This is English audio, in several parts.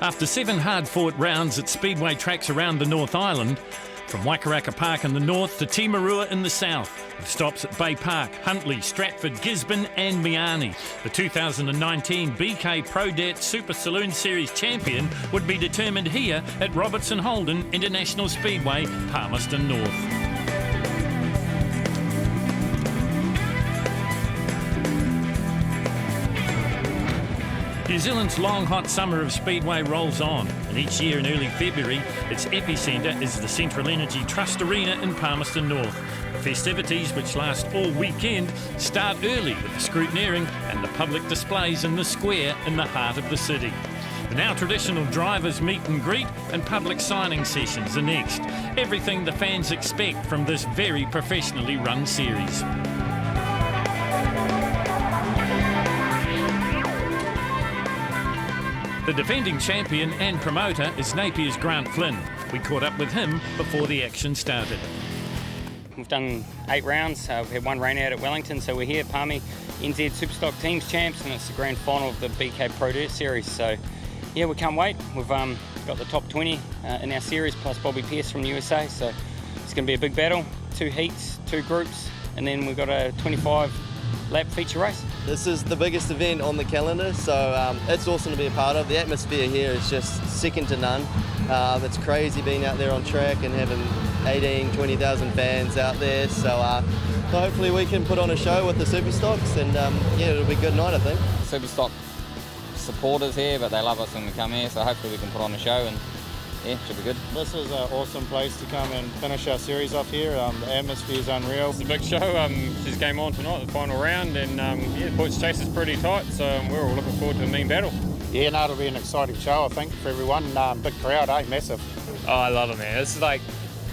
After 7 hard-fought rounds at Speedway tracks around the North Island, from Waikaraka Park in the north to Timarua in the south, with stops at Bay Park, Huntly, Stratford, Gisborne and Miani, the 2019 BK Pro Dirt Super Saloon Series champion would be determined here at Robertson Holden International Speedway, Palmerston North. New Zealand's long hot summer of Speedway rolls on, and each year in early February, its epicentre is the Central Energy Trust Arena in Palmerston North. The festivities, which last all weekend, start early with the scrutineering and the public displays in the square in the heart of the city. The now traditional drivers meet and greet and public signing sessions are next. Everything the fans expect from this very professionally run series. The defending champion and promoter is Napier's Grant Flynn. We caught up with him before the action started. We've done 8 rounds. We've had 1 rain out at Wellington, so we're here at Palmy, NZ Superstock Teams Champs, and it's the grand final of the BK Pro Dirt Series. So, yeah, we can't wait. We've got the top 20 in our series, plus Bobby Pearce from the USA, so it's going to be a big battle. 2 heats, 2 groups, and then we've got a 25-lap feature race. This is the biggest event on the calendar, so it's awesome to be a part of. The atmosphere here is just second to none. It's crazy being out there on track and having 18, 20,000 fans out there. So hopefully we can put on a show with the Superstocks, and yeah, it'll be a good night, I think. Superstock supporters here, but they love us when we come here, so hopefully we can put on a show, and yeah, should be good. This is an awesome place to come and finish our series off here. The atmosphere is unreal. It's a big show. It's game on tonight, the final round, and yeah, the points chase is pretty tight, so we're all looking forward to a mean battle. Yeah, no, it'll be an exciting show, I think, for everyone. Big crowd, massive. Oh, I love it, man. This is like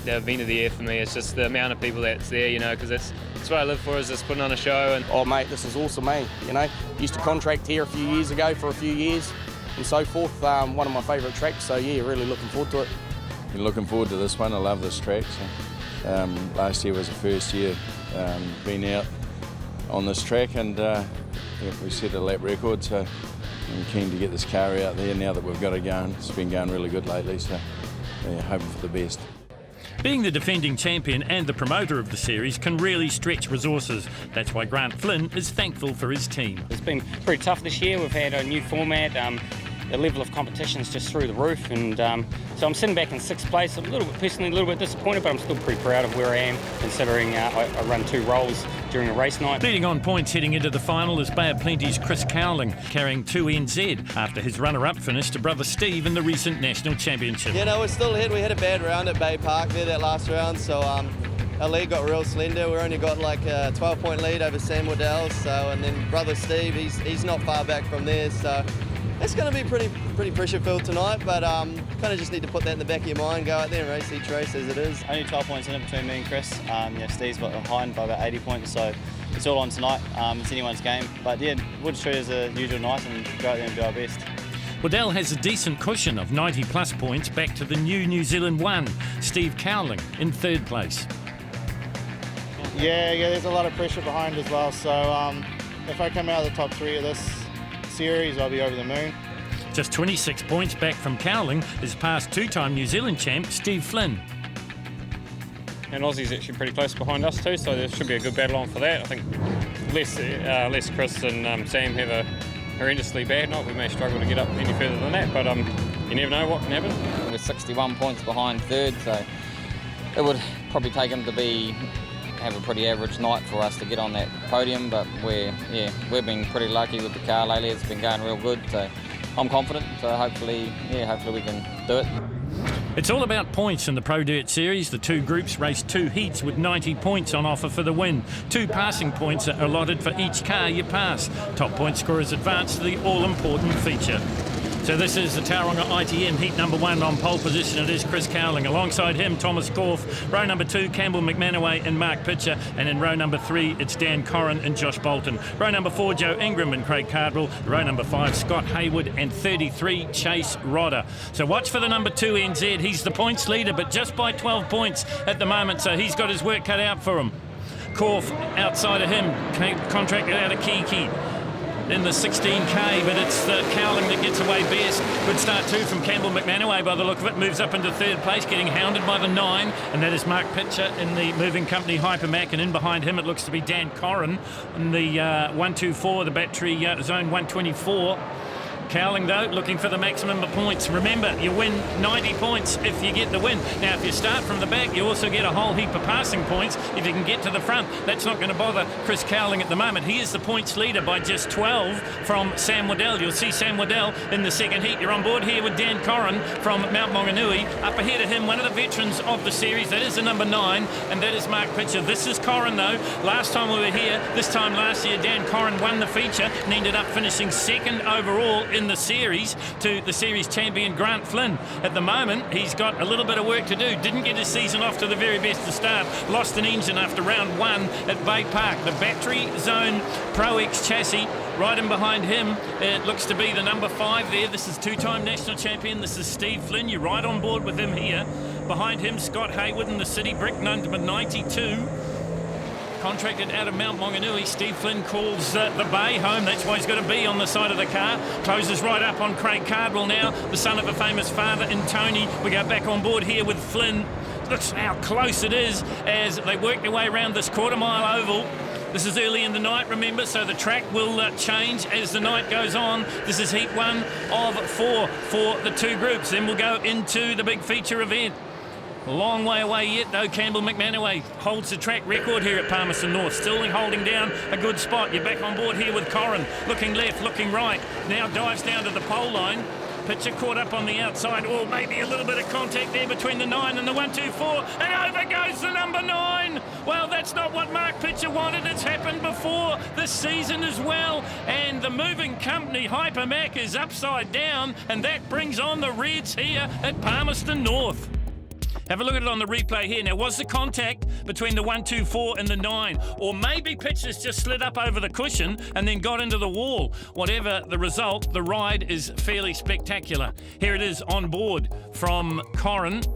the event of the year for me. It's just the amount of people that's there, you know, because that's what I live for, is just putting on a show. And oh, mate, this is awesome, mate. You know, used to contract here a few years ago for a few years and so forth. One of my favourite tracks, so yeah, really looking forward to it. Been looking forward to this one. I love this track. So, last year was the first year being out on this track, and yeah, we set a lap record, so I'm keen to get this car out there now that we've got it going. It's been going really good lately, so yeah, hoping for the best. Being the defending champion and the promoter of the series can really stretch resources. That's why Grant Flynn is thankful for his team. It's been pretty tough this year. We've had a new format. The level of competition is just through the roof, and so I'm sitting back in 6th place. I'm a little bit disappointed, but I'm still pretty proud of where I am, considering I run 2 roles during a race night. Leading on points heading into the final is Bay of Plenty's Chris Cowling, carrying 2 NZ after his runner-up finish to brother Steve in the recent national championship. Yeah, no, we're still ahead. We had a bad round at Bay Park there that last round, so our lead got real slender. We only got like a 12-point lead over Sam Waddell, so, and then brother Steve, he's not far back from there, so it's going to be pretty pressure-filled tonight, but kind of just need to put that in the back of your mind, go out there and race each race as it is. Only 12 points in it between me and Chris. Yeah, Steve's behind by about 80 points, so it's all on tonight. It's anyone's game, but yeah, we'll just treat it as a usual night and go out there and do our best. Waddell has a decent cushion of 90-plus points back to the New Zealand 1, Steve Cowling, in 3rd place. Yeah, there's a lot of pressure behind as well, so if I come out of the top 3 of this series, I'll be over the moon. Just 26 points back from Cowling is past 2-time New Zealand champ Steve Flynn. And Aussie's actually pretty close behind us too, so there should be a good battle on for that. I think less Chris and Sam have a horrendously bad night. We may struggle to get up any further than that, but you never know what can happen. We're 61 points behind 3rd, so it would probably take him to have a pretty average night for us to get on that podium, but we've been pretty lucky with the car lately. It's been going real good, so I'm confident. So hopefully we can do it. It's all about points in the Pro Dirt Series. The 2 groups race 2 heats with 90 points on offer for the win. 2 passing points are allotted for each car you pass. Top point scorers advance to the all-important feature. So this is the Tauranga ITM heat number 1. On pole position it is Chris Cowling. Alongside him, Thomas Gorff. Row number 2, Campbell McManaway and Mark Pitcher. And in row number 3, it's Dan Corrin and Josh Bolton. Row number 4, Joe Ingram and Craig Cardwell. Row number 5, Scott Hayward. And 33, Chase Rodder. So watch for the number 2 NZ. He's the points leader, but just by 12 points at the moment, so he's got his work cut out for him. Gorff outside of him, contracted out of Kiki. in the 16K, but it's Cowling that gets away best. Good start too from Campbell McManaway by the look of it. Moves up into third place, getting hounded by the 9, and that is Mark Pitcher in the moving company Hypermac, and in behind him it looks to be Dan Corrin in the 124, the battery zone 124. Cowling, though, looking for the maximum of points. Remember, you win 90 points if you get the win. Now, if you start from the back, you also get a whole heap of passing points if you can get to the front. That's not going to bother Chris Cowling at the moment. He is the points leader by just 12 from Sam Waddell. You'll see Sam Waddell in the second heat. You're on board here with Dan Corrin from Mount Maunganui. Up ahead of him, one of the veterans of the series. That is the number 9, and that is Mark Pitcher. This is Corrin, though. Last time we were here, this time last year, Dan Corrin won the feature and ended up finishing second overall in the series to the series champion Grant Flynn. At the moment, he's got a little bit of work to do. Didn't get his season off to the very best of start. Lost an engine after round 1 at Bay Park. The battery zone Pro X chassis right in behind him, it looks to be the number 5 there. This is two-time national champion. This is Steve Flynn. You're right on board with him here. Behind him, Scott Hayward in the City Brick, number 92. Contracted out of Mount Maunganui. Steve Flynn calls the Bay home. That's why he's got to be on the side of the car. Closes right up on Craig Cardwell now, the son of a famous father in Tony. We go back on board here with Flynn. Looks how close it is as they work their way around this quarter-mile oval. This is early in the night, remember, so the track will change as the night goes on. This is heat 1 of 4 for the two groups. Then we'll go into the big feature event. A long way away yet, though. Campbell McManaway holds the track record here at Palmerston North. Still holding down a good spot. You're back on board here with Corrin. Looking left, looking right. Now dives down to the pole line. Pitcher caught up on the outside. Oh, maybe a little bit of contact there between the 9 and the 124. And over goes the number 9. Well, that's not what Mark Pitcher wanted. It's happened before this season as well. And the moving company Hypermac is upside down. And that brings on the Reds here at Palmerston North. Have a look at it on the replay here. Now, was the contact between the 124 and the 9? Or maybe Pitcher's just slid up over the cushion and then got into the wall. Whatever the result, the ride is fairly spectacular. Here it is on board from Corrin.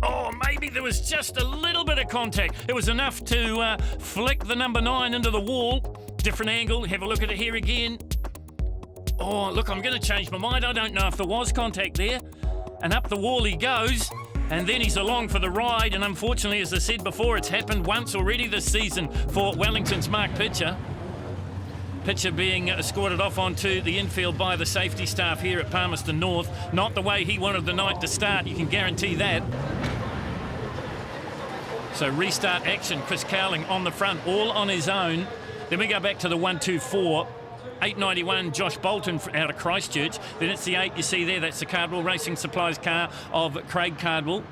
Oh, maybe there was just a little bit of contact. It was enough to flick the number 9 into the wall. Different angle. Have a look at it here again. Oh, look, I'm going to change my mind. I don't know if there was contact there. And up the wall he goes. And then he's along for the ride, and unfortunately, as I said before, it's happened once already this season for Wellington's Mark Pitcher. Pitcher being escorted off onto the infield by the safety staff here at Palmerston North. Not the way he wanted the night to start, you can guarantee that. So restart action, Chris Cowling on the front, all on his own. Then we go back to the 124. 891, Josh Bolton out of Christchurch. Then it's the 8 you see there. That's the Cardwell Racing Supplies car of Craig Cardwell.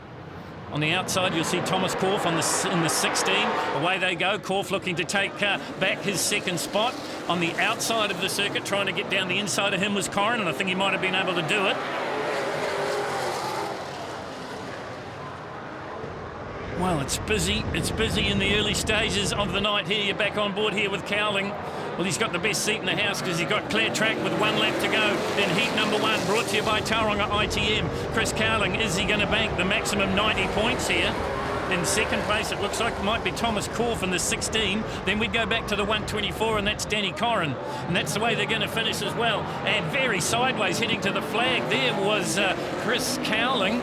On the outside, you'll see Thomas Korf in the 16. Away they go. Korf looking to take back his second spot. On the outside of the circuit, trying to get down the inside of him was Corrin, and I think he might have been able to do it. Well, it's busy. It's busy in the early stages of the night here. You're back on board here with Cowling. Well, he's got the best seat in the house because he's got clear track with 1 lap to go. Then heat number 1, brought to you by Tauranga ITM. Chris Cowling, is he going to bank the maximum 90 points here? In second place, it looks like it might be Thomas Korf in the 16. Then we go back to the 124, and that's Danny Corrin. And that's the way they're going to finish as well. And very sideways, heading to the flag. There was Chris Cowling.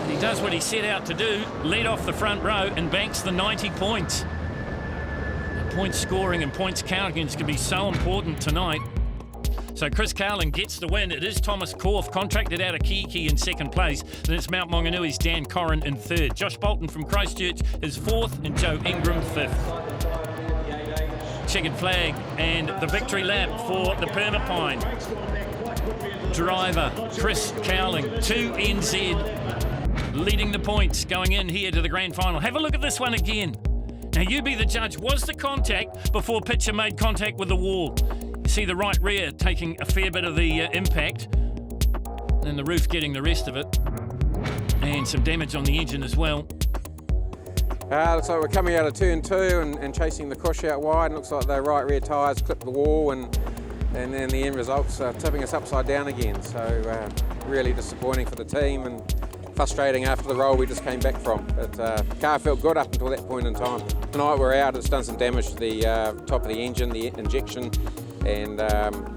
He does what he set out to do, lead off the front row and banks the 90 points. Point scoring and points counting is going to be so important tonight. So Chris Cowling gets the win. It is Thomas Korf, contracted out of Kiki in second place. Then it's Mount Maunganui's Dan Corrin in third. Josh Bolton from Christchurch is fourth and Joe Ingram fifth. Checkered flag and the victory lap for the Permapine. Driver Chris Cowling, 2 NZ, leading the points going in here to the grand final. Have a look at this one again. Now, you be the judge. Was the contact before Pitcher made contact with the wall? You see the right rear taking a fair bit of the impact, and the roof getting the rest of it, and some damage on the engine as well. Looks like we're coming out of turn 2 and chasing the crush out wide, and looks like the right rear tyres clipped the wall, and then the end results tipping us upside down again. So really disappointing for the team, and frustrating after the roll we just came back from. But the car felt good up until that point in time. Tonight we're out, it's done some damage to the top of the engine, the injection and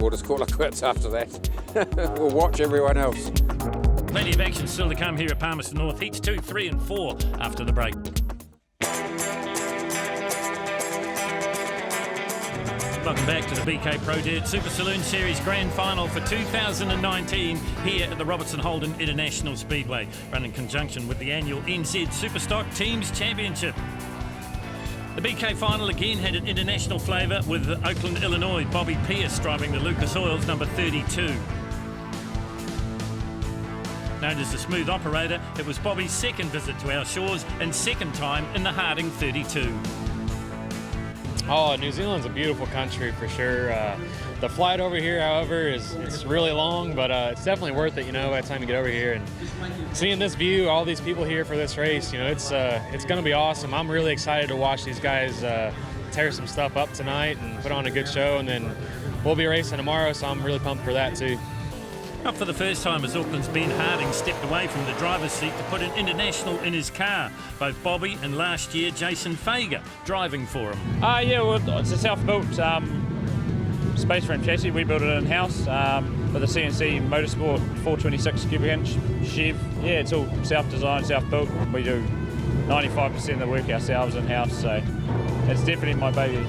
we'll just call it quits after that. We'll watch everyone else. Plenty of action still to come here at Palmerston North. Heats 2, 3 and 4 after the break. Welcome back to the BK Pro Dirt Super Saloon Series Grand Final for 2019 here at the Robertson Holden International Speedway, run in conjunction with the annual NZ Superstock Teams Championship. The BK Final again had an international flavour with Oakland, Illinois, Bobby Pierce driving the Lucas Oils number 32. Known as the smooth operator, it was Bobby's second visit to our shores and second time in the Harding 32. Oh, New Zealand's a beautiful country for sure. The flight over here, however, it's really long, but it's definitely worth it, you know, by the time you get over here. And seeing this view, all these people here for this race, you know, it's going to be awesome. I'm really excited to watch these guys tear some stuff up tonight and put on a good show, and then we'll be racing tomorrow, so I'm really pumped for that too. Not for the first time as Auckland's Ben Harding stepped away from the driver's seat to put an international in his car. Both Bobby and last year Jason Fager driving for him. Yeah, well, it's a self-built space frame chassis. We built it in-house with a CNC Motorsport 426 cubic inch Chev. Yeah, it's all self-designed, self-built. We do 95% of the work ourselves in-house, so it's definitely my baby.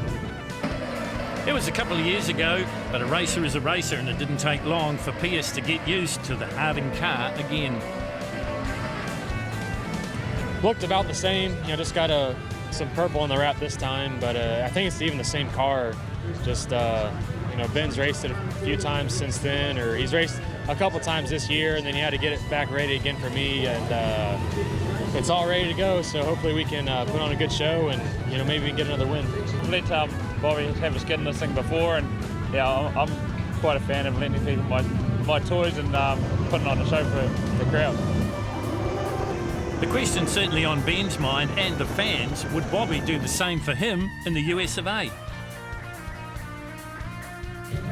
It was a couple of years ago, but a racer is a racer, and it didn't take long for Pierce to get used to the Harding car again. Looked about the same, you know, just got some purple on the wrap this time, but I think it's even the same car. Just, you know, Ben's raced it a few times since then, or he's raced a couple times this year, and then he had to get it back ready again for me, and it's all ready to go, so hopefully we can put on a good show and, you know, maybe we can get another win. Let Bobby have a skid in this thing before, and yeah, I'm quite a fan of lending people my toys and putting on a show for the crowd. The question certainly on Ben's mind and the fans, would Bobby do the same for him in the US of A?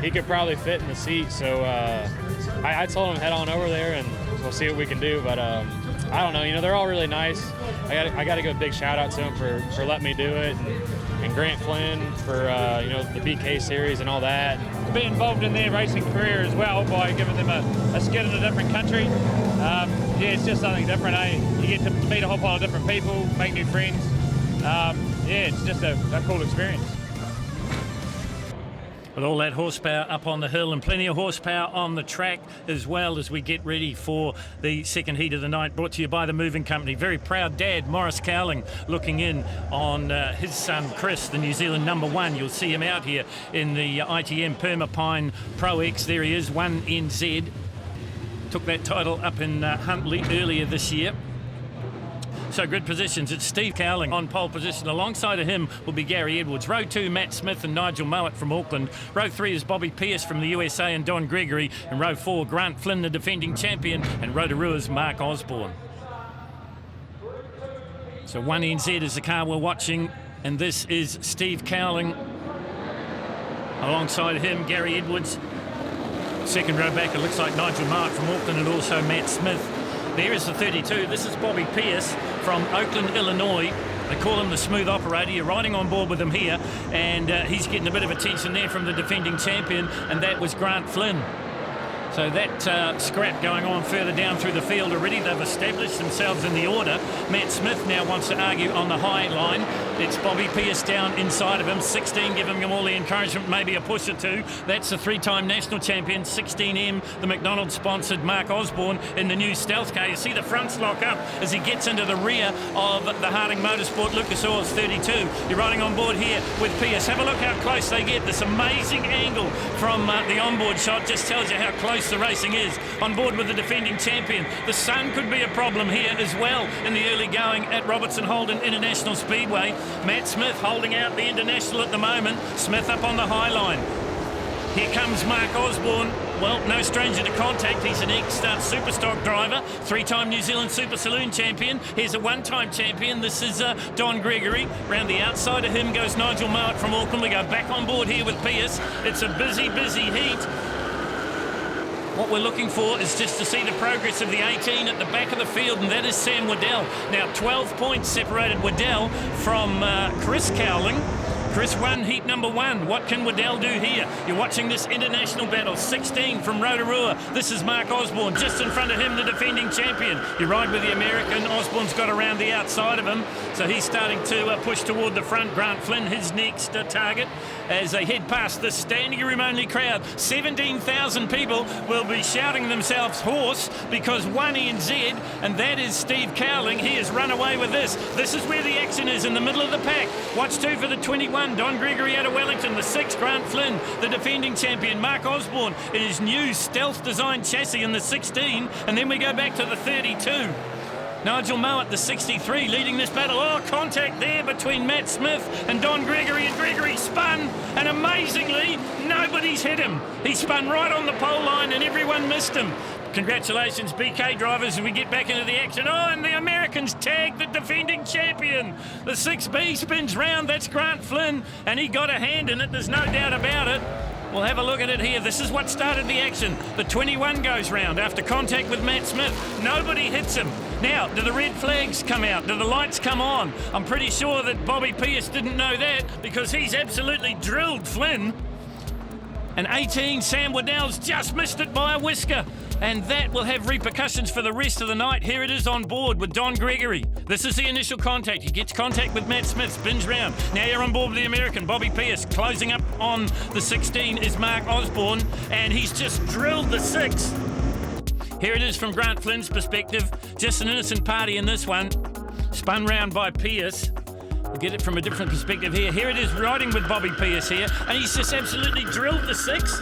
He could probably fit in the seat, so I told him head on over there and we'll see what we can do, but I don't know, you know, they're all really nice. I got to give a big shout out to them for letting me do it, and Grant Flynn for you know, the BK series and all that. To be involved in their racing career as well by giving them a skid in a different country. Yeah, it's just something different, eh? You get to meet a whole pile of different people, make new friends. Yeah, it's just a cool experience. With all that horsepower up on the hill and plenty of horsepower on the track as well, as we get ready for the second heat of the night, brought to you by the Moving Company. Very proud dad, Morris Cowling, looking in on his son Chris, the New Zealand #1. You'll see him out here in the ITM Permapine Pro X. There he is, 1NZ. Took that title up in Huntley earlier this year. So good positions. It's Steve Cowling on pole position. Alongside of him will be Gary Edwards. Row 2, Matt Smith and Nigel Mowat from Auckland. Row 3 is Bobby Pierce from the USA and Don Gregory. And row 4, Grant Flynn, the defending champion. And Rotorua's Mark Osborne. So 1NZ is the car we're watching. And this is Steve Cowling. Alongside him, Gary Edwards. Second row back, it looks like Nigel Mowat from Auckland and also Matt Smith. There is the 32. This is Bobby Pierce from Oakland, Illinois. They call him the smooth operator. You're riding on board with him here, and he's getting a bit of attention there from the defending champion, and that was Grant Flynn. So that scrap going on further down through the field already. They've established themselves in the order. Matt Smith now wants to argue on the high line. It's Bobby Pierce down inside of him. 16 giving him all the encouragement, maybe a push or two. That's the three-time national champion, 16M, the McDonald's-sponsored Mark Osborne in the new stealth car. You see the fronts lock up as he gets into the rear of the Harding Motorsport Lucas Oils 32. You're riding on board here with Pierce. Have a look how close they get. This amazing angle from the onboard shot just tells you how close the racing is. On board with the defending champion. The sun could be a problem here as well in the early going at Robertson Holden International Speedway. Matt Smith holding out the International at the moment. Smith up on the high line. Here comes Mark Osborne. Well, no stranger to contact. He's an ex-Superstock driver, three-time New Zealand Super Saloon champion. Here's a one-time champion. This is Don Gregory. Round the outside of him goes Nigel Mowat from Auckland. We go back on board here with Pierce. It's a busy, busy heat. What we're looking for is just to see the progress of the 18 at the back of the field, and that is Sam Waddell. Now, 12 points separated Waddell from Chris Cowling. Chris won heat number 1. What can Waddell do here? You're watching this international battle. 16 from Rotorua. This is Mark Osborne. Just in front of him, the defending champion. You ride with the American. Osborne's got around the outside of him, so he's starting to push toward the front. Grant Flynn, his next target, as they head past the standing room only crowd. 17,000 people will be shouting themselves hoarse because one NZ, and that is Steve Cowling. He has run away with this. This is where the action is, in the middle of the pack. Watch 2 for the 21, Don Gregory out of Wellington. The 6, Grant Flynn, the defending champion. Mark Osborne in his new stealth design chassis in the 16, and then we go back to the 32. Nigel Mowat, the 63, leading this battle. Oh, contact there between Matt Smith and Don Gregory, and Gregory spun, and amazingly, nobody's hit him. He spun right on the pole line, and everyone missed him. Congratulations, BK drivers, as we get back into the action. Oh, and the Americans tag the defending champion. The 6B spins round. That's Grant Flynn, and he got a hand in it. There's no doubt about it. We'll have a look at it here. This is what started the action. The 21 goes round after contact with Matt Smith. Nobody hits him. Now, do the red flags come out? Do the lights come on? I'm pretty sure that Bobby Pierce didn't know that, because he's absolutely drilled Flynn. And 18, Sam Waddell's just missed it by a whisker. And that will have repercussions for the rest of the night. Here it is on board with Don Gregory. This is the initial contact. He gets contact with Matt Smith, spins round. Now you're on board with the American, Bobby Pierce. Closing up on the 16 is Mark Osborne, and he's just drilled the 6. Here it is from Grant Flynn's perspective. Just an innocent party in this one. Spun round by Pierce. We'll get it from a different perspective here. Here it is riding with Bobby Pierce here, and he's just absolutely drilled the 6.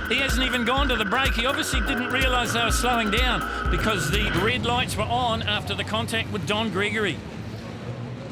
He hasn't even gone to the brake. He obviously didn't realise they were slowing down because the red lights were on after the contact with Don Gregory.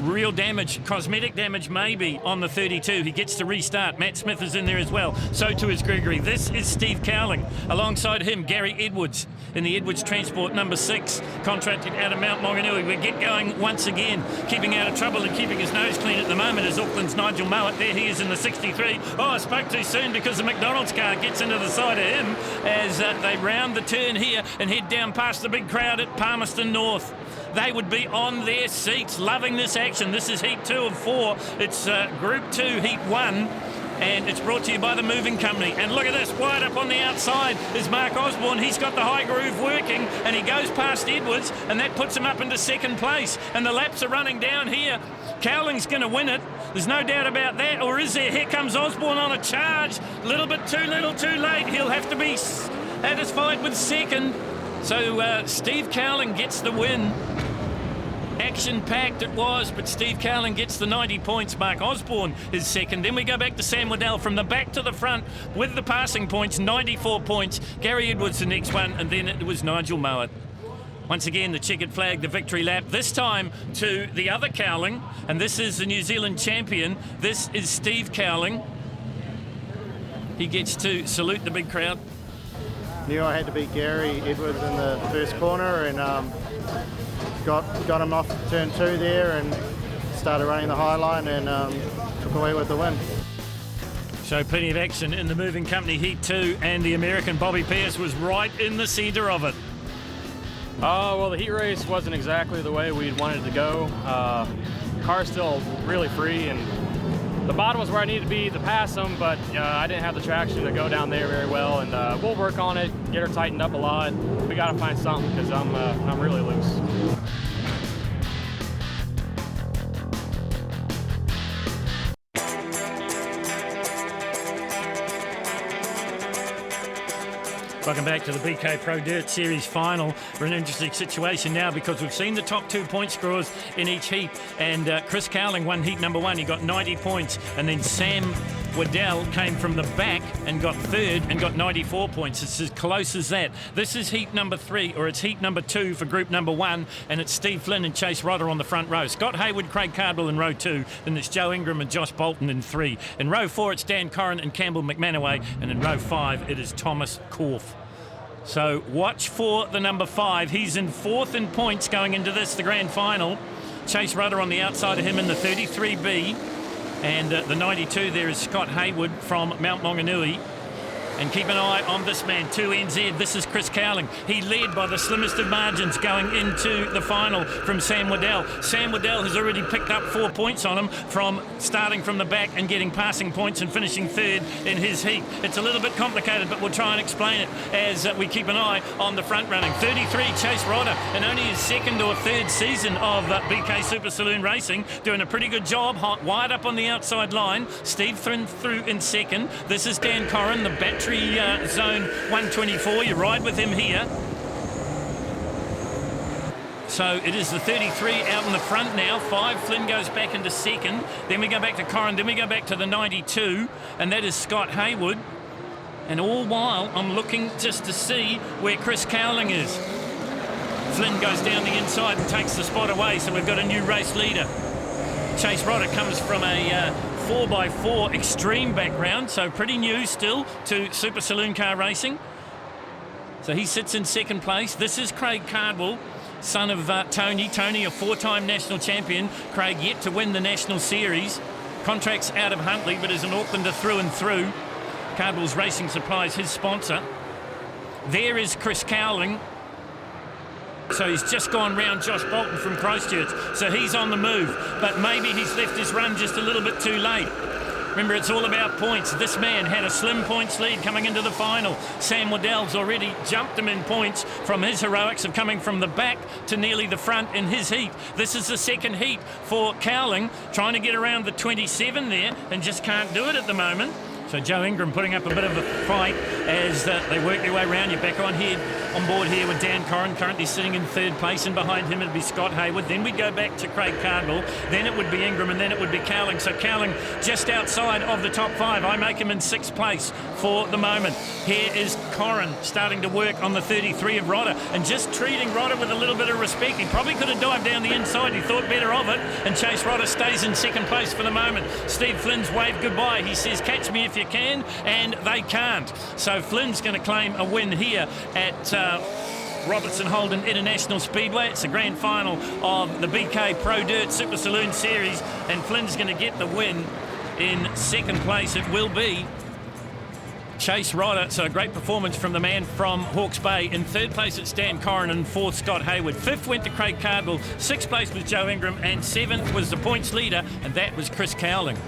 Real damage, cosmetic damage maybe on the 32. He gets to restart. Matt Smith is in there as well. So too is Gregory. This is Steve Cowling. Alongside him, Gary Edwards in the Edwards Transport number 6, contracted out of Mount Maunganui. We get going once again, keeping out of trouble and keeping his nose clean at the moment is Auckland's Nigel Mowat. There he is in the 63. Oh, I spoke too soon because the McDonald's car gets into the side of him as they round the turn here and head down past the big crowd at Palmerston North. They would be on their seats, loving this action. This is Heat 2 of 4. It's Group 2, Heat 1, and it's brought to you by the Moving Company. And look at this, wide up on the outside is Mark Osborne. He's got the high groove working, and he goes past Edwards, and that puts him up into second place. And the laps are running down here. Cowling's going to win it. There's no doubt about that. Or is there? Here comes Osborne on a charge. A little bit too little, too late. He'll have to be satisfied with second. So Steve Cowling gets the win. Action-packed it was, but Steve Cowling gets the 90 points. Mark Osborne is second. Then we go back to Sam Waddell from the back to the front with the passing points, 94 points. Gary Edwards the next one, and then it was Nigel Mowat. Once again, the checkered flag, the victory lap, this time to the other Cowling, and this is the New Zealand champion. This is Steve Cowling. He gets to salute the big crowd. Knew I had to beat Gary Edwards in the first corner, and got him off turn 2 there and started running the high line and took away with the win. So plenty of action in the Moving Company Heat 2, and the American Bobby Pierce was right in the centre of it. Well, the heat race wasn't exactly the way we'd wanted it to go. Car's still really free, and the bottom was where I needed to be to pass them, but I didn't have the traction to go down there very well, and we'll work on it, get her tightened up a lot. We got to find something because I'm really loose. Welcome back to the BK Pro Dirt Series final. We're in an interesting situation now because we've seen the top 2 point scorers in each heat, and Chris Cowling won heat number 1. He got 90 points, and then Sam Waddell came from the back and got third and got 94 points. It's as close as that. This is heat number 3, or it's heat number 2 for group number 1, and it's Steve Flynn and Chase Rodder on the front row. Scott Hayward, Craig Cardwell in row 2, then it's Joe Ingram and Josh Bolton in 3. In row 4, it's Dan Corrin and Campbell McManaway, and in row 5, it is Thomas Korf. So watch for the number 5. He's in 4th in points going into this, the grand final. Chase Rudder on the outside of him in the 33B. And the 92 there is Scott Hayward from Mount Maunganui. And keep an eye on this man, 2 NZ. This is Chris Cowling. He led by the slimmest of margins going into the final from Sam Waddell. Sam Waddell has already picked up 4 points on him from starting from the back and getting passing points and finishing third in his heat. It's a little bit complicated, but we'll try and explain it as we keep an eye on the front running. 33, Chase Rodder, in only his second or third season of BK Super Saloon Racing, doing a pretty good job, wide up on the outside line. Steve Flynn through in second. This is Dan Corrin, the battery zone 124. You ride with him here. So it is the 33 out in the front now. 5, Flynn goes back into second. Then we go back to Corrin. Then we go back to the 92, and that is Scott Haywood. And all while, I'm looking just to see where Chris Cowling is. Flynn goes down the inside and takes the spot away, so we've got a new race leader. Chase Rodder comes from a 4x4 extreme background, so pretty new still to Super Saloon car racing. So he sits in second place. This is Craig Cardwell, son of Tony. Tony, a 4-time national champion. Craig yet to win the national series. Contracts out of Huntly, but is an Aucklander through and through. Cardwell's Racing Supplies, his sponsor. There is Chris Cowling. So he's just gone round Josh Bolton from Christchurch. So he's on the move, but maybe he's left his run just a little bit too late. Remember, it's all about points. This man had a slim points lead coming into the final. Sam Waddell's already jumped him in points from his heroics of coming from the back to nearly the front in his heat. This is the second heat for Cowling, trying to get around the 27 there and just can't do it at the moment. So Joe Ingram putting up a bit of a fight as they work their way around. You're back on board here with Dan Corrin, currently sitting in third place, and behind him it'd be Scott Haywood. Then we'd go back to Craig Cardwell, then it would be Ingram, and then it would be Cowling. So Cowling just outside of the top 5. I make him in 6th place for the moment. Here is Corrin starting to work on the 33 of Rodder and just treating Rodder with a little bit of respect. He probably could have dived down the inside. He thought better of it, and Chase Rodder stays in 2nd place for the moment. Steve Flynn's waved goodbye. He says, catch me if you can, and they can't. So Flynn's going to claim a win here at Robertson Holden International Speedway. It's the grand final of the BK Pro Dirt Super Saloon Series, and Flynn's going to get the win. In 2nd place it will be Chase Rodder. So a great performance from the man from Hawke's Bay. In 3rd place it's Dan Corrin, and 4th Scott Haywood. 5th went to Craig Cardwell. 6th place was Joe Ingram, and 7th was the points leader, and that was Chris Cowling.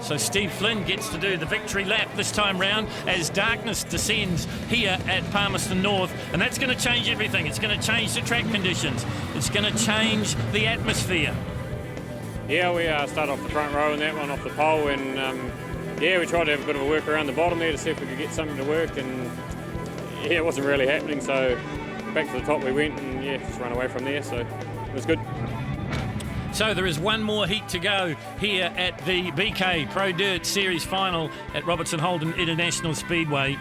So Steve Flynn gets to do the victory lap this time round as darkness descends here at Palmerston North, and that's going to change everything. It's going to change the track conditions. It's going to change the atmosphere. Yeah, we started off the front row and that one off the pole, and yeah, we tried to have a bit of a work around the bottom there to see if we could get something to work, and yeah, it wasn't really happening, so back to the top we went, and yeah, just run away from there, so it was good. So there is one more heat to go here at the BK Pro Dirt Series final at Robertson Holden International Speedway.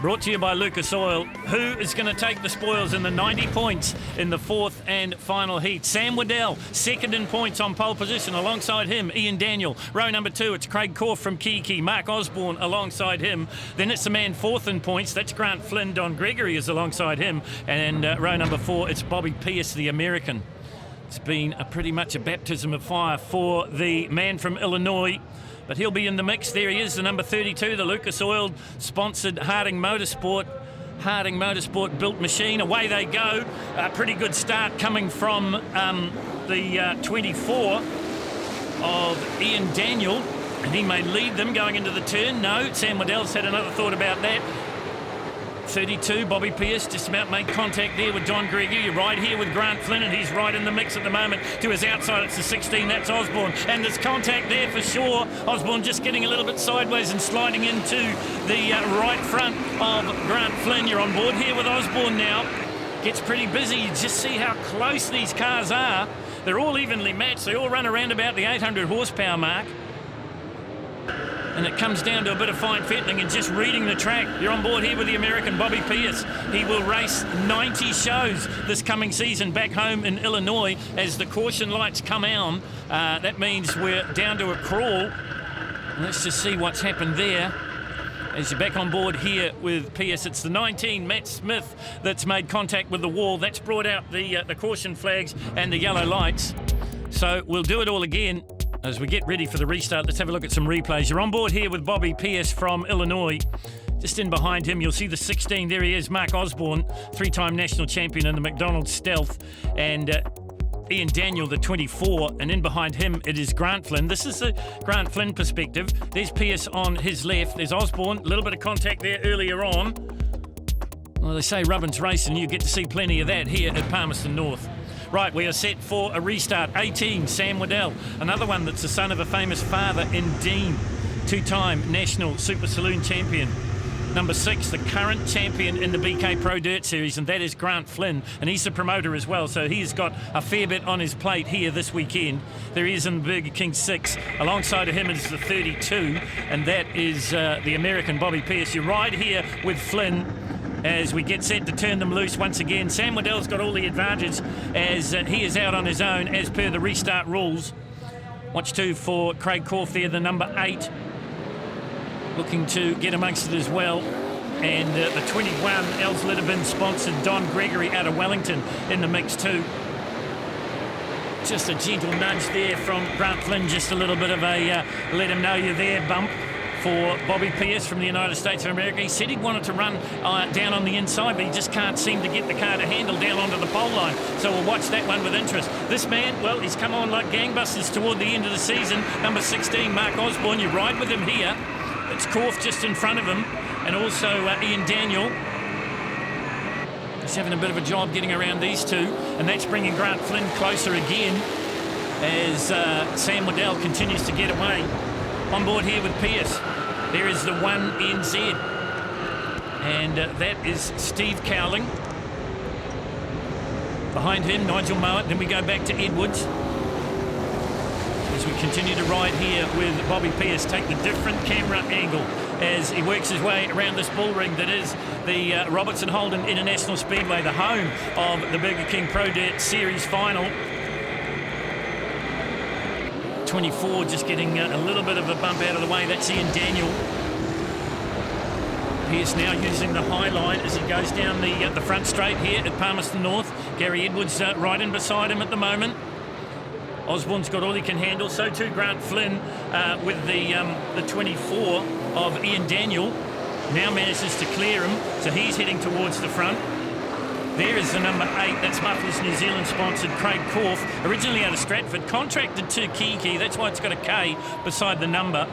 Brought to you by Lucas Oil. Who is going to take the spoils in the 90 points in the 4th and final heat? Sam Waddell, 2nd in points on pole position. Alongside him, Ian Daniel. Row number 2, it's Craig Korf from Kiki. Mark Osborne alongside him. Then it's the man 4th in points. That's Grant Flynn. Don Gregory is alongside him. And row number 4, it's Bobby Pierce, the American. It's been pretty much a baptism of fire for the man from Illinois, but he'll be in the mix. There he is, the number 32, the Lucas Oil sponsored Harding Motorsport. Harding Motorsport built machine. Away they go. A pretty good start coming from the 24 of Ian Daniel, and he may lead them going into the turn. No, Sam Waddell's had another thought about that. 32, Bobby Pierce just about made contact there with Don Gregory. You're right here with Grant Flynn, and he's right in the mix at the moment. To his outside, it's the 16, that's Osborne. And there's contact there for sure. Osborne just getting a little bit sideways and sliding into the right front of Grant Flynn. You're on board here with Osborne now. Gets pretty busy. You just see how close these cars are. They're all evenly matched. They all run around about the 800 horsepower mark. And it comes down to a bit of fine fettling and just reading the track. You're on board here with the American Bobby Pierce. He will race 90 shows this coming season back home in Illinois as the caution lights come on. That means we're down to a crawl. Let's just see what's happened there. As you're back on board here with Pierce, it's the 19, Matt Smith, that's made contact with the wall. That's brought out the caution flags and the yellow lights. So we'll do it all again. As we get ready for the restart, let's have a look at some replays. You're on board here with Bobby Pierce from Illinois. Just in behind him, you'll see the 16. There he is, Mark Osborne, 3-time national champion in the McDonald's Stealth. And Ian Daniel, the 24. And in behind him, it is Grant Flynn. This is the Grant Flynn perspective. There's Pierce on his left. There's Osborne. A little bit of contact there earlier on. Well, they say rubbin's racing. You get to see plenty of that here at Palmerston North. Right, we are set for a restart. 18, Sam Waddell. Another one that's the son of a famous father in Dean. 2-time national Super Saloon champion. Number 6, the current champion in the BK Pro Dirt Series, and that is Grant Flynn, and he's the promoter as well, so he's got a fair bit on his plate here this weekend. There he is in the Burger King 6. Alongside of him is the 32, and that is the American Bobby Pierce. You ride here with Flynn as we get set to turn them loose once again. Sam Waddell's got all the advantage as he is out on his own as per the restart rules. Watch too for Craig Corf there, the number 8. Looking to get amongst it as well. And the 21, Els Litterbin sponsored Don Gregory out of Wellington in the mix too. Just a gentle nudge there from Grant Flynn, just a little bit of a let him know you're there bump for Bobby Pierce from the United States of America. He said he wanted to run down on the inside, but he just can't seem to get the car to handle down onto the pole line. So we'll watch that one with interest. This man, well, he's come on like gangbusters toward the end of the season. Number 16, Mark Osborne. You ride with him here. It's Corf just in front of him, and also Ian Daniel. He's having a bit of a job getting around these two, and that's bringing Grant Flynn closer again as Sam Waddell continues to get away. On board here with Pierce, there is the 1 NZ, and that is Steve Cowling. Behind him, Nigel Mowat. Then we go back to Edwards. As we continue to ride here with Bobby Pierce, take the different camera angle as he works his way around this bull ring that is the Robertson Holden International Speedway, the home of the Burger King Pro Dirt Series final. 24 just getting a little bit of a bump out of the way. That's Ian Daniel. Pierce now using the high line as he goes down the front straight here at Palmerston North. Gary Edwards right in beside him at the moment. Osborne's got all he can handle. So too Grant Flynn with the 24 of Ian Daniel. Now manages to clear him, so he's heading towards the front. There is the number 8, that's Mufflers New Zealand sponsored Craig Corf, originally out of Stratford, contracted to Kiki, that's why it's got a K beside the number.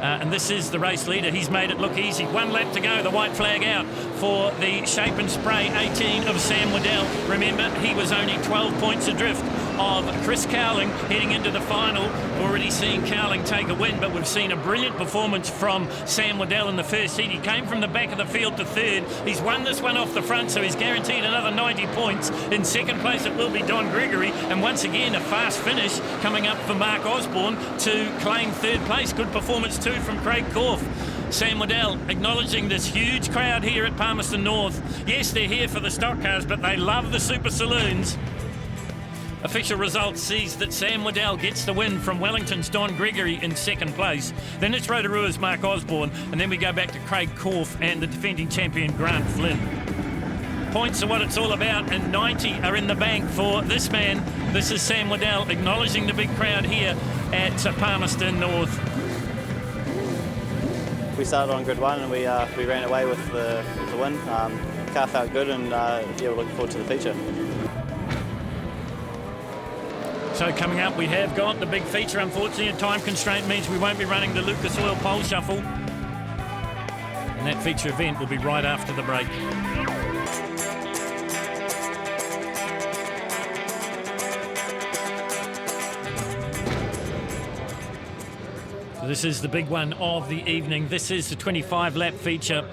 And this is the race leader. He's made it look easy. 1 lap to go. The white flag out for the Shape and Spray 18 of Sam Waddell. Remember, he was only 12 points adrift of Chris Cowling heading into the final. Already seen Cowling take a win, but we've seen a brilliant performance from Sam Waddell in the first heat. He came from the back of the field to 3rd. He's won this one off the front, so he's guaranteed another 90 points. In 2nd place, it will be Don Gregory. And once again, a fast finish coming up for Mark Osborne to claim 3rd place. Good performance too from Craig Corf. Sam Waddell acknowledging this huge crowd here at Palmerston North. Yes, they're here for the stock cars, but they love the Super Saloons. Official result sees that Sam Waddell gets the win from Wellington's Don Gregory in 2nd place. Then it's Rotorua's Mark Osborne, and then we go back to Craig Corf and the defending champion Grant Flynn. Points are what it's all about, and 90 are in the bank for this man. This is Sam Waddell acknowledging the big crowd here at Palmerston North. We started on grid 1 and we ran away with the win. The car felt good, and yeah, we're looking forward to the feature. So coming up, we have got the big feature. Unfortunately, a time constraint means we won't be running the Lucas Oil Pole Shuffle. And that feature event will be right after the break. So this is the big one of the evening. This is the 25-lap feature.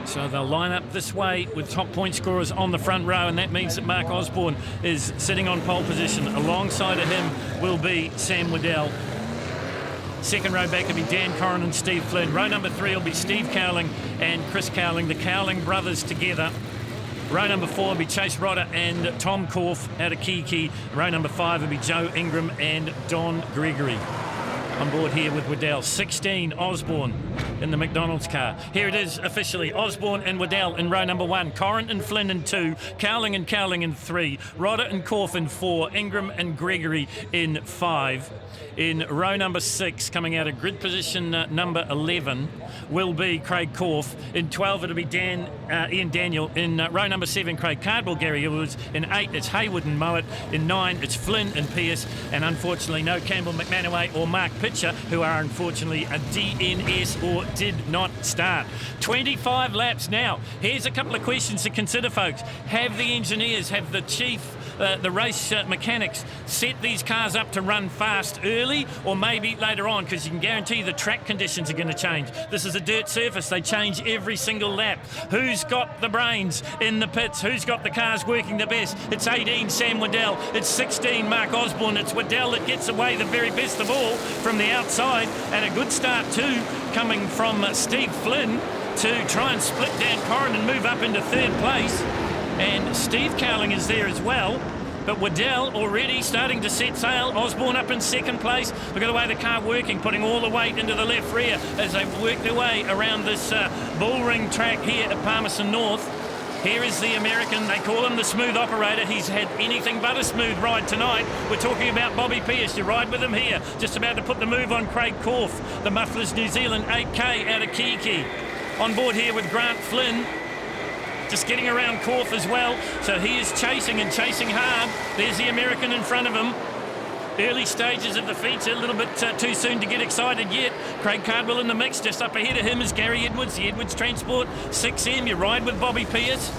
So they'll line up this way with top point scorers on the front row, and that means that Mark Osborne is sitting on pole position. Alongside of him will be Sam Waddell. 2nd row back will be Dan Corrin and Steve Flynn. Row number 3 will be Steve Cowling and Chris Cowling, the Cowling brothers together. Row number 4 will be Chase Rodder and Tom Corf out of Kiki. Row number 5 will be Joe Ingram and Don Gregory. On board here with Waddell, 16, Osborne in the McDonald's car. Here it is officially, Osborne and Waddell in row number 1, Corrin and Flynn in 2, Cowling in 3, Rodder and Corf in 4, Ingram and Gregory in 5. In row number 6, coming out of grid position number 11, will be Craig Corf. In 12, it'll be Ian Daniel. In row number 7, Craig Cardwell, Gary Edwards. In 8, it's Haywood and Mowat. In 9, it's Flynn and Pearce. And unfortunately, no Campbell, McManaway or Mark Pitcher, who are unfortunately a DNS or did not start. 25 laps now. Here's a couple of questions to consider, folks. Have the engineers, have the chief, the race mechanics set these cars up to run fast early, or maybe later on, because you can guarantee the track conditions are going to change. This is a dirt surface. They change every single lap. Who's got the brains in the pits? Who's got the cars working the best? It's 18, Sam Waddell. It's 16, Mark Osborne. It's Waddell that gets away the very best of all from the outside, and a good start too coming from Steve Flynn to try and split Dan Corrin and move up into 3rd place. And Steve Cowling is there as well. But Waddell already starting to set sail. Osborne up in 2nd place. Look at the way the car working, putting all the weight into the left rear as they've worked their way around this bullring track here at Palmerston North. Here is the American. They call him the smooth operator. He's had anything but a smooth ride tonight. We're talking about Bobby Pearce. You ride with him here. Just about to put the move on Craig Corf, the Mufflers New Zealand 8K out of Kiki. On board here with Grant Flynn. Just getting around Corf as well. So he is chasing and chasing hard. There's the American in front of him. Early stages of the feature, a little bit too soon to get excited yet. Craig Cardwell in the mix. Just up ahead of him is Gary Edwards, the Edwards Transport 6M. You ride with Bobby Pearce.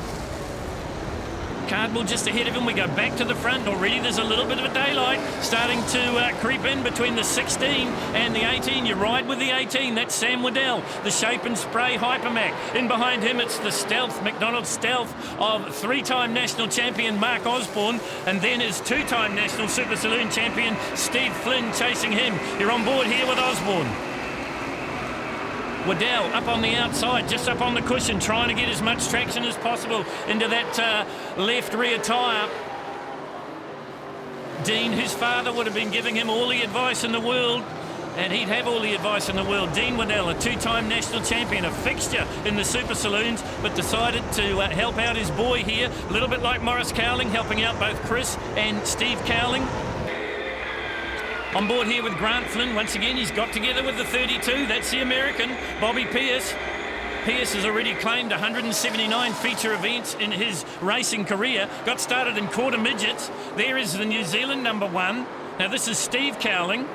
Cardwell just ahead of him. We go back to the front. Already there's a little bit of a daylight starting to creep in between the 16 and the 18. You ride with the 18. That's Sam Waddell, the Shape and Spray Hypermac. In behind him, it's the Stealth, McDonald's Stealth of 3-time national champion Mark Osborne, and then his 2-time national Super Saloon champion Steve Flynn chasing him. You're on board here with Osborne. Waddell up on the outside, just up on the cushion, trying to get as much traction as possible into that left rear tyre. Dean, whose father would have been giving him all the advice in the world, and he'd have all the advice in the world. Dean Waddell, a 2-time national champion, a fixture in the Super Saloons, but decided to help out his boy here, a little bit like Morris Cowling, helping out both Chris and Steve Cowling. On board here with Grant Flynn. Once again, he's got together with the 32. That's the American, Bobby Pearce. Pearce has already claimed 179 feature events in his racing career. Got started in quarter midgets. There is the New Zealand number 1. Now this is Steve Cowling.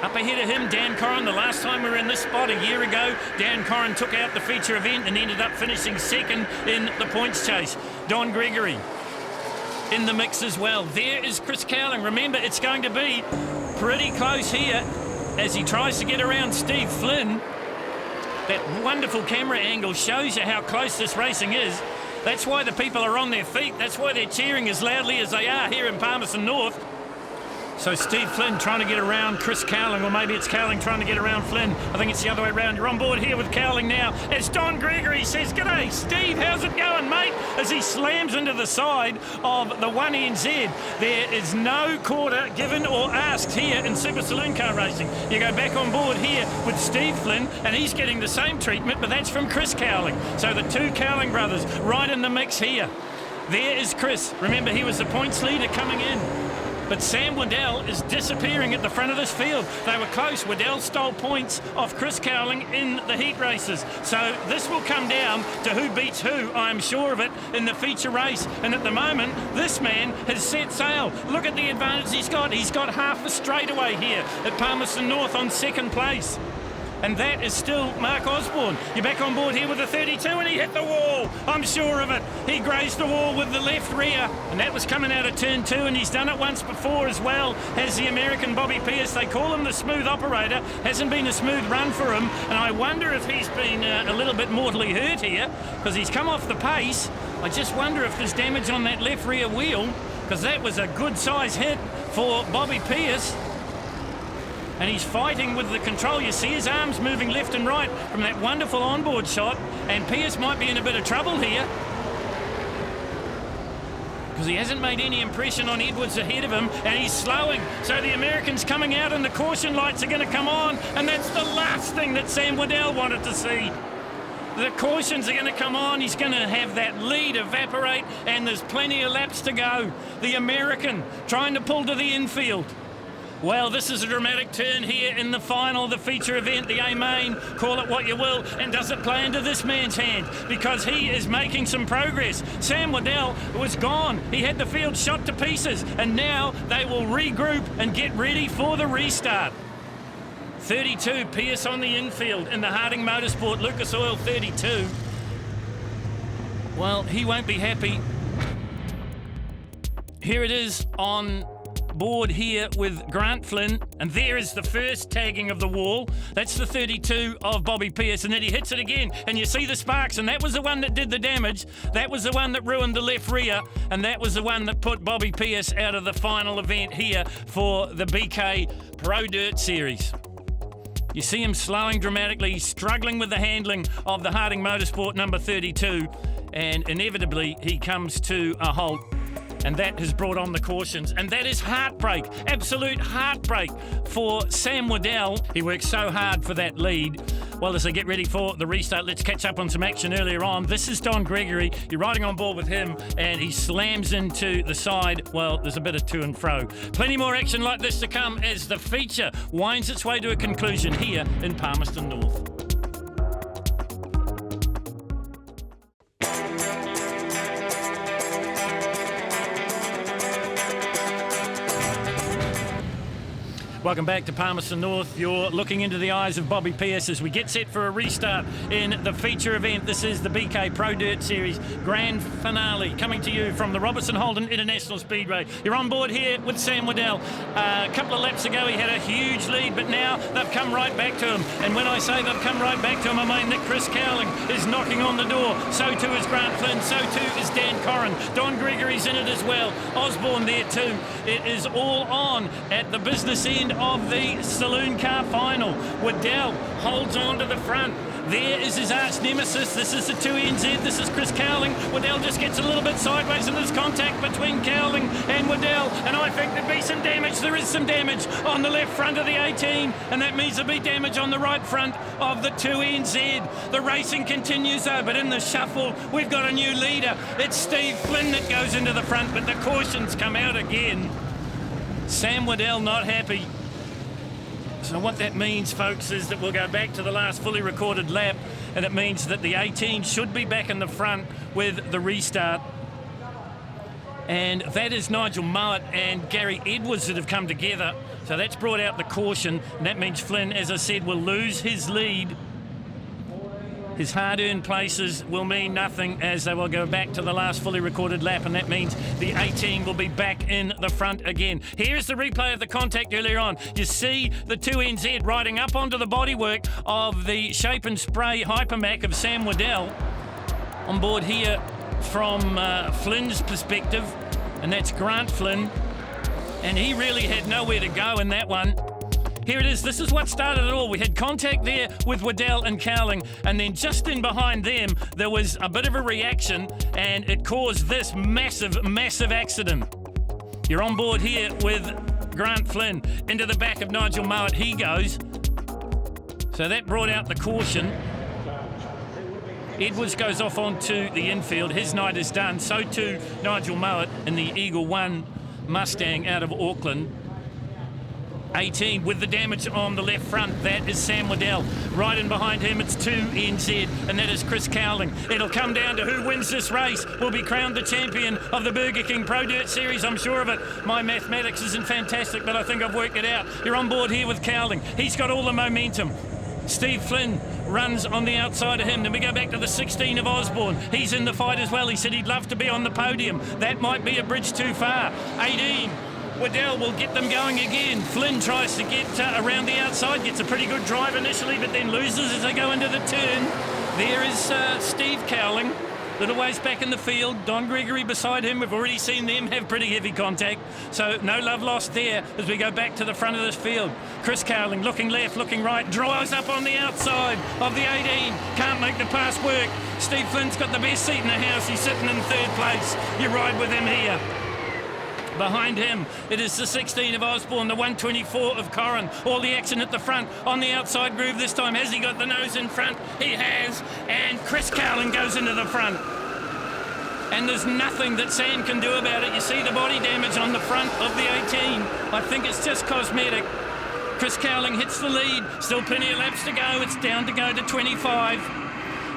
Up ahead of him, Dan Corrin. The last time we were in this spot a year ago, Dan Corrin took out the feature event and ended up finishing 2nd in the points chase. Don Gregory in the mix as well. There is Chris Cowling. Remember, it's going to be pretty close here as he tries to get around Steve Flynn. That wonderful camera angle shows you how close this racing is. That's why the people are on their feet. That's why they're cheering as loudly as they are here in Palmerston North. So Steve Flynn trying to get around Chris Cowling, or maybe it's Cowling trying to get around Flynn. I think it's the other way around. You're on board here with Cowling now as Don Gregory says, "G'day, Steve, how's it going, mate?" As he slams into the side of the 1NZ. There is no quarter given or asked here in Super Saloon car racing. You go back on board here with Steve Flynn, and he's getting the same treatment, but that's from Chris Cowling. So the 2 Cowling brothers right in the mix here. There is Chris. Remember, he was the points leader coming in. But Sam Waddell is disappearing at the front of this field. They were close. Waddell stole points off Chris Cowling in the heat races. So this will come down to who beats who, I'm sure of it, in the feature race. And at the moment, this man has set sail. Look at the advantage he's got. He's got half the straightaway here at Palmerston North on 2nd place. And that is still Mark Osborne. You're back on board here with the 32, and he hit the wall. I'm sure of it. He grazed the wall with the left rear, and that was coming out of turn 2, and he's done it once before as well. Has the American Bobby Pearce. They call him the smooth operator. Hasn't been a smooth run for him, and I wonder if he's been a little bit mortally hurt here, because he's come off the pace. I just wonder if there's damage on that left rear wheel, because that was a good size hit for Bobby Pearce. And he's fighting with the control. You see his arms moving left and right from that wonderful onboard shot, and Pearce might be in a bit of trouble here. because he hasn't made any impression on Edwards ahead of him, and he's slowing. So the American's coming out and the caution lights are going to come on, and that's the last thing that Sam Waddell wanted to see. The cautions are going to come on. He's going to have that lead evaporate, and there's plenty of laps to go. The American trying to pull to the infield. Well, this is a dramatic turn here in the final, the feature event, the A-Main, call it what you will, and does it play into this man's hand? Because he is making some progress. Sam Waddell was gone. He had the field shot to pieces, and now they will regroup and get ready for the restart. 32, Pearce on the infield in the Harding Motorsport, Lucas Oil 32. Well, he won't be happy. Here it is on board here with Grant Flynn, and there is the first tagging of the wall. That's the 32 of Bobby Pearce, and then he hits it again, and you see the sparks, and that was the one that did the damage. That was the one that ruined the left rear, and that was the one that put Bobby Pearce out of the final event here for the BK Pro Dirt Series. You see him slowing dramatically, struggling with the handling of the Harding Motorsport number 32, and inevitably he comes to a halt. And that has brought on the cautions. And that is heartbreak, absolute heartbreak for Sam Waddell. He worked so hard for that lead. Well, as they get ready for the restart, let's catch up on some action earlier on. This is Don Gregory. You're riding on board with him, and he slams into the side. Well, there's a bit of to and fro. Plenty more action like this to come as the feature winds its way to a conclusion here in Palmerston North. Welcome back to Palmerston North. You're looking into the eyes of Bobby Pearce as we get set for a restart in the feature event. This is the BK Pro Dirt Series Grand Finale, coming to you from the Robertson Holden International Speedway. You're on board here with Sam Waddell. A couple of laps ago he had a huge lead, but now they've come right back to him. And when I say they've come right back to him, I mean that Chris Cowling is knocking on the door. So too is Grant Flynn. So too is Dan Corrin. Don Gregory's in it as well. Osborne there too. It is all on at the business end of the saloon car final. Waddell holds on to the front. There is his arch nemesis. This is the 2NZ. This is Chris Cowling. Waddell just gets a little bit sideways, and there's contact between Cowling and Waddell, and I think there'd be some damage. There is some damage on the left front of the 18, and that means there'll be damage on the right front of the 2NZ. The racing continues though, but in the shuffle we've got a new leader. It's Steve Flynn that goes into the front, but the cautions come out again. Sam Waddell not happy. So what that means, folks, is that we'll go back to the last fully recorded lap, and it means that the 18 should be back in the front with the restart. And that is Nigel Mowat and Gary Edwards that have come together. So that's brought out the caution, and that means Flynn, as I said, will lose his lead. His hard-earned places will mean nothing as they will go back to the last fully recorded lap, and that means the 18 will be back in the front again. Here's the replay of the contact earlier on. You see the 2NZ riding up onto the bodywork of the Shape and Spray Hypermac of Sam Waddell. On board here from Flynn's perspective, and that's Grant Flynn, and he really had nowhere to go in that one. Here it is. This is what started it all. We had contact there with Waddell and Cowling, and then just in behind them, there was a bit of a reaction, and it caused this massive, massive accident. You're on board here with Grant Flynn. Into the back of Nigel Mowat he goes. So that brought out the caution. Edwards goes off onto the infield. His night is done. So too Nigel Mowat in the Eagle 1 Mustang out of Auckland. 18 with the damage on the left front. That is Sam Waddell. Right in behind him, it's 2NZ, and that is Chris Cowling. It'll come down to who wins this race will be crowned the champion of the Burger King Pro Dirt Series. I'm sure of it. My mathematics isn't fantastic, but I think I've worked it out. You're on board here with Cowling. He's got all the momentum. Steve Flynn runs on the outside of him. Then we go back to the 16 of Osborne. He's in the fight as well. He said he'd love to be on the podium. That might be a bridge too far. 18. Waddell will get them going again. Flynn tries to get around the outside, gets a pretty good drive initially, but then loses as they go into the turn. There is Steve Cowling. Little ways back in the field, Don Gregory beside him. We've already seen them have pretty heavy contact, so no love lost there as we go back to the front of this field. Chris Cowling looking left, looking right, draws up on the outside of the 18. Can't make the pass work. Steve Flynn's got the best seat in the house. He's sitting in third place. You ride with him here. Behind him, it is the 16 of Osborne, the 124 of Corrin. All the action at the front, on the outside groove this time. Has he got the nose in front? He has, and Chris Cowling goes into the front. And there's nothing that Sam can do about it. You see the body damage on the front of the 18. I think it's just cosmetic. Chris Cowling hits the lead. Still plenty of laps to go. It's down to go to 25.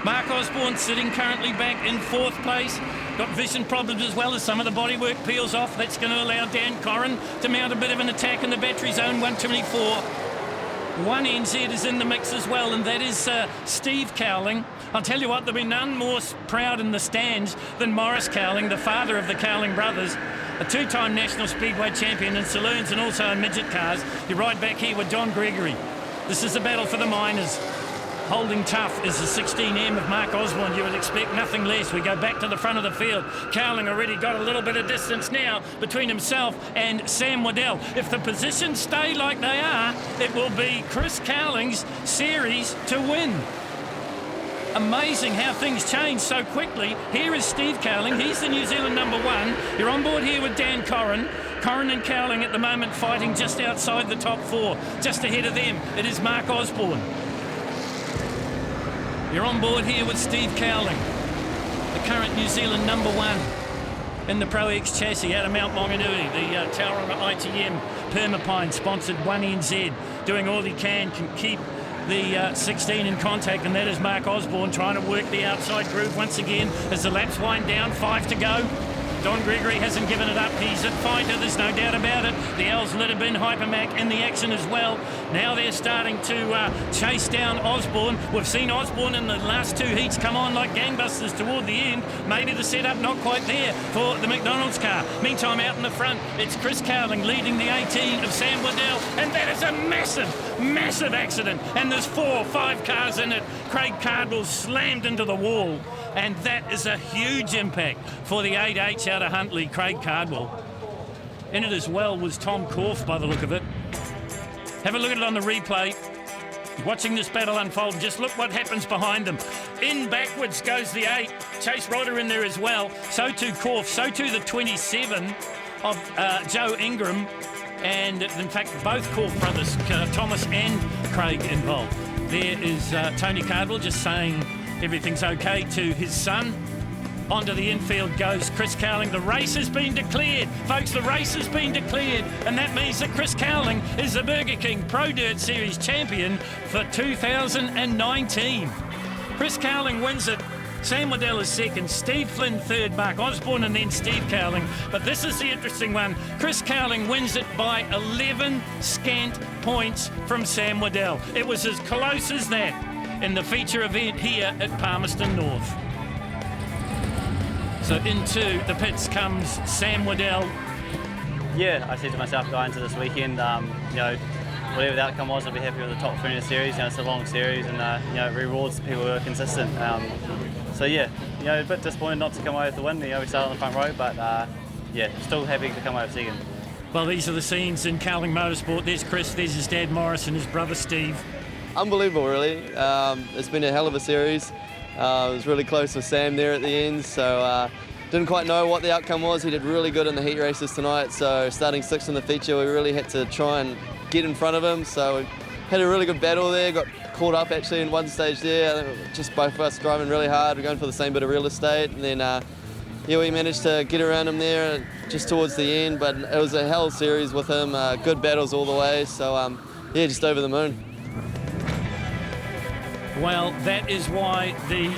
Mark Osborne sitting currently back in fourth place. Got vision problems as well as some of the bodywork peels off. That's going to allow Dan Corrin to mount a bit of an attack in the battery zone, 124. One NZ is in the mix as well, and that is Steve Cowling. I'll tell you what, there'll be none more proud in the stands than Maurice Cowling, the father of the Cowling brothers, a two-time National Speedway champion in saloons and also in midget cars. You ride back here with Don Gregory. This is a battle for the minors. Holding tough is the 16M of Mark Osborne. You would expect nothing less. We go back to the front of the field. Cowling already got a little bit of distance now between himself and Sam Waddell. If the positions stay like they are, it will be Chris Cowling's series to win. Amazing how things change so quickly. Here is Steve Cowling. He's the New Zealand #1. You're on board here with Dan Corrin. Corrin and Cowling at the moment fighting just outside the top four. Just ahead of them, it is Mark Osborne. You're on board here with Steve Cowling, the current New Zealand #1 in the Pro X chassis out of Mount Maunganui, the Tauranga ITM Permapine sponsored 1NZ, doing all he can keep the 16 in contact, and that is Mark Osborne trying to work the outside groove once again as the laps wind down, 5 to go. Don Gregory hasn't given it up. He's a fighter, there's no doubt about it. The Els Litterbin Hypermac in the action as well. Now they're starting to chase down Osborne. We've seen Osborne in the last two heats come on like gangbusters toward the end. Maybe the setup not quite there for the McDonald's car. Meantime, out in the front, it's Chris Cowling leading the 18 of Sam Waddell. And that is a massive, massive accident. And there's 4 or 5 cars in it. Craig Cardwell slammed into the wall. And that is a huge impact for the 8H out of Huntley, Craig Cardwell. In it as well was Tom Korf by the look of it. Have a look at it on the replay. Watching this battle unfold, just look what happens behind them. In backwards goes the 8. Chase Rodder in there as well. So too Korf, so too the 27 of Joe Ingram. And in fact, both Korf brothers, Thomas and Craig, involved. There is Tony Cardwell just saying everything's okay to his son. Onto the infield goes Chris Cowling. The race has been declared. Folks, the race has been declared. And that means that Chris Cowling is the Burger King Pro Dirt Series champion for 2019. Chris Cowling wins it. Sam Waddell is second, Steve Flynn third, Mark Osborne, and then Steve Cowling. But this is the interesting one. Chris Cowling wins it by 11 scant points from Sam Waddell. It was as close as that in the feature event here at Palmerston North. So into the pits comes Sam Waddell. Yeah, I said to myself going into this weekend, you know, whatever the outcome was, I'll be happy with the top 3 in the series. You know, it's a long series, and you know, it rewards people who are consistent. So yeah, you know, a bit disappointed not to come away with the win. You know, we started on the front row, but yeah, still happy to come away with second. Well, these are the scenes in Cowling Motorsport. There's Chris, there's his dad Morris, and his brother Steve. Unbelievable, really. It's been a hell of a series. It was really close with Sam there at the end, so didn't quite know what the outcome was. He did really good in the heat races tonight, so starting 6th in the feature, we really had to try and get in front of him. So we had a really good battle there, got caught up actually in one stage there. Just both of us driving really hard. We're going for the same bit of real estate, and then yeah, we managed to get around him there just towards the end, but it was a hell series with him. Good battles all the way, so yeah, just over the moon. Well, that is why the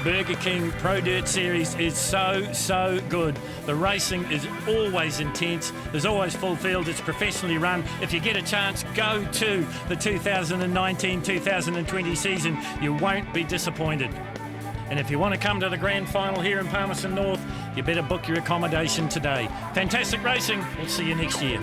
Burger King Pro Dirt Series is so good. The racing is always intense. There's always full field. It's professionally run. If you get a chance, go to the 2019-2020 season. You won't be disappointed. And if you want to come to the grand final here in Palmerston North, you better book your accommodation today. Fantastic racing. We'll see you next year.